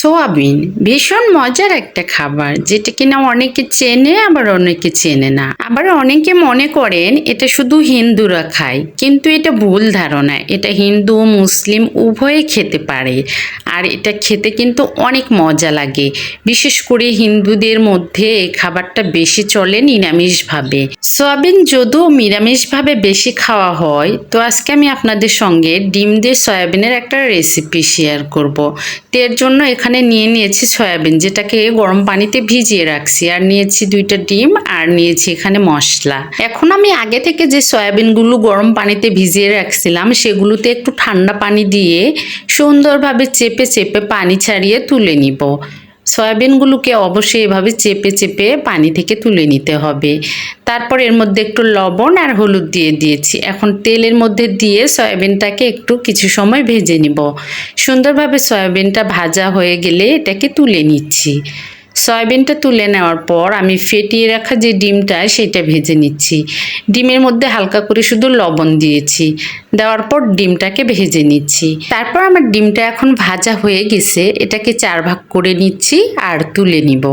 Soybean ভীষণ মজার একটা খাবার, যেটা কিনা অনেকে চেনে আবার অনেকে চেনে না। আবার অনেকে মনে করেন এটা শুধু হিন্দুরা খায়, কিন্তু এটা ভুল ধারণা। এটা হিন্দু মুসলিম উভয়ে খেতে পারে, আর এটা খেতে কিন্তু অনেক মজা লাগে। বিশেষ করে হিন্দুদের মধ্যে এই খাবারটা বেশি চলে নিরামিষভাবে। সয়াবিন যদিও নিরামিষভাবে বেশি খাওয়া হয়, তো আজকে আমি আপনাদের সঙ্গে ডিম দিয়ে সয়াবিনের একটা রেসিপি শেয়ার করব। এর জন্য এখানে নিয়ে নিয়েছি সয়াবিন, যেটাকে গরম পানিতে ভিজিয়ে রাখছি, আর নিয়েছি 2টা ডিম, আর নিয়েছি এখানে মশলা। এখন আমি আগে থেকে যে সয়াবিনগুলো গরম পানিতে ভিজিয়ে রাখছিলাম, সেগুলোতে একটু ঠান্ডা পানি দিয়ে সুন্দরভাবে চেপে চেপে পানি ছাড়িয়ে তুলে নিব। সয়াবিনগুলোকে অবশ্যই এভাবে চেপে চেপে পানি থেকে তুলে নিতে হবে। তারপর এর মধ্যে একটু লবণ আর হলুদ দিয়ে দিয়েছি। এখন তেলের মধ্যে দিয়ে সয়াবিনটাকে একটু কিছু সময় ভেজে নিব। সুন্দরভাবে সয়াবিনটা ভাজা হয়ে গেলে এটাকে তুলে নিচ্ছি। সয়াবিনটা তুলে নেওয়ার পর আমি ফেটিয়ে রাখা যে ডিমটা সেটা ভেজে নিচ্ছি। ডিমের মধ্যে হালকা করে শুধু লবণ দিয়েছি, দেওয়ার পর ডিমটাকে ভেজে নিচ্ছি। তারপর আমার ডিমটা এখন ভাজা হয়ে গেছে, এটাকে 4 ভাগ করে নিচ্ছি আর তুলে নিব।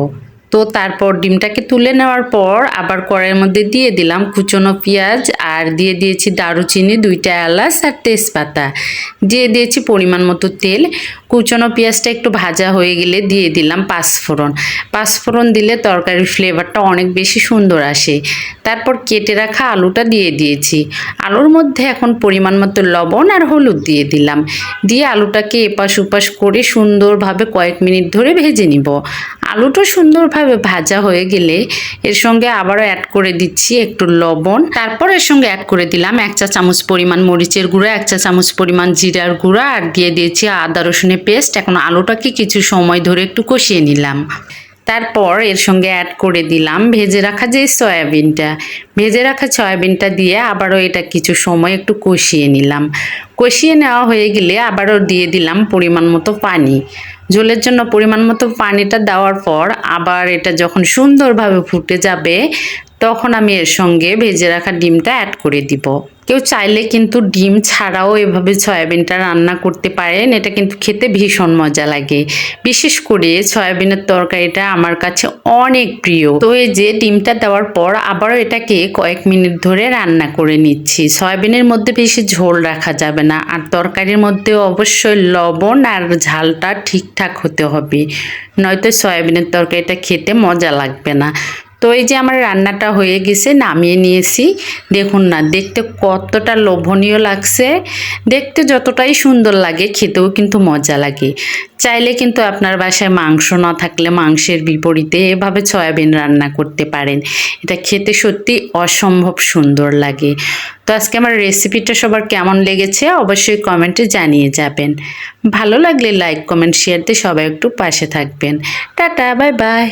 তো তারপর ডিমটাকে তুলে নেওয়ার পর আবার কড়াইয়ের মধ্যে দিয়ে দিলাম কুচনো পেঁয়াজ, আর দিয়ে দিয়েছি দারুচিনি, 2টা এলাচ আর তেজপাতা, দিয়ে দিয়েছি পরিমাণ মতো তেল। কুচনো পেঁয়াজটা একটু ভাজা হয়ে গেলে দিয়ে দিলাম পাঁচফোড়ন। পাঁচফোড়ন দিলে তরকারির ফ্লেভারটা অনেক বেশি সুন্দর আসে। তারপর কেটে রাখা আলুটা দিয়ে দিয়েছি। আলুর মধ্যে এখন পরিমাণ মতো লবণ আর হলুদ দিয়ে দিলাম। দিয়ে আলুটাকে এপাশ ওপাশ করে সুন্দরভাবে কয়েক মিনিট ধরে ভেজে নিব। আলুটা সুন্দরভাবে ভাজা হয়ে গেলে এর সঙ্গে আবারও অ্যাড করে দিচ্ছি একটু লবণ। তারপর এর সঙ্গে অ্যাড করে দিলাম 1 চা চামচ পরিমাণ মরিচের গুঁড়া, 1 চা চামচ পরিমাণ জিরার গুঁড়া, আর দিয়ে দিয়েছি আদা রসুনের পেস্ট। এখন আলুটাকে কিছু সময় ধরে একটু কষিয়ে নিলাম। তারপর এর সঙ্গে অ্যাড করে দিলাম ভেজে রাখা যে সয়াবিনটা। ভেজে রাখা সয়াবিনটা দিয়ে আবারও এটা কিছু সময় একটু কষিয়ে নিলাম। কষিয়ে নেওয়া হয়ে গেলে আবারও দিয়ে দিলাম পরিমাণ মতো পানি। ঝোলের জন্য পরিমাণ মতো পানিটা দেওয়ার পর আবার এটা যখন সুন্দরভাবে ফুটে যাবে, তখন আমি এর সঙ্গে ভেজে রাখা ডিমটা অ্যাড করে দিব। কেউ চাইলে কিন্তু ডিম ছাড়াও এভাবে সয়াবিনটা রান্না করতে পারেন, এটা কিন্তু খেতে ভীষণ মজা লাগে। বিশেষ করে সয়াবিনের তরকারিটা আমার কাছে অনেক প্রিয়। তো এই যে ডিমটা দেওয়ার পর আবারও এটাকে কয়েক মিনিট ধরে রান্না করে নিচ্ছি। সয়াবিনের মধ্যে বেশি ঝোল রাখা যাবে না, আর তরকারির মধ্যে অবশ্যই লবণ আর ঝালটা ঠিকঠাক হতে হবে, নয়তো সয়াবিনের তরকারিটা খেতে মজা লাগবে না। তো এই যে আমার রান্নাটা হয়ে গেছে, নামিয়ে নিয়েছি। দেখুন না, দেখতে কতটা লোভনীয় লাগছে। দেখতে যতটাই সুন্দর লাগে, খেতেও কিন্তু মজা লাগে। চাইলে কিন্তু আপনার বাসায় মাংস না থাকলে মাংসের বিপরীতে এভাবে সয়াবিন রান্না করতে পারেন। এটা খেতে সত্যি অসম্ভব সুন্দর লাগে। তো আজকে আমার রেসিপিটা সবার কেমন লেগেছে অবশ্যই কমেন্টে জানিয়ে যাবেন। ভালো লাগলে লাইক কমেন্ট শেয়ার দিয়ে সবাই একটু পাশে থাকবেন। Tata, bye bye.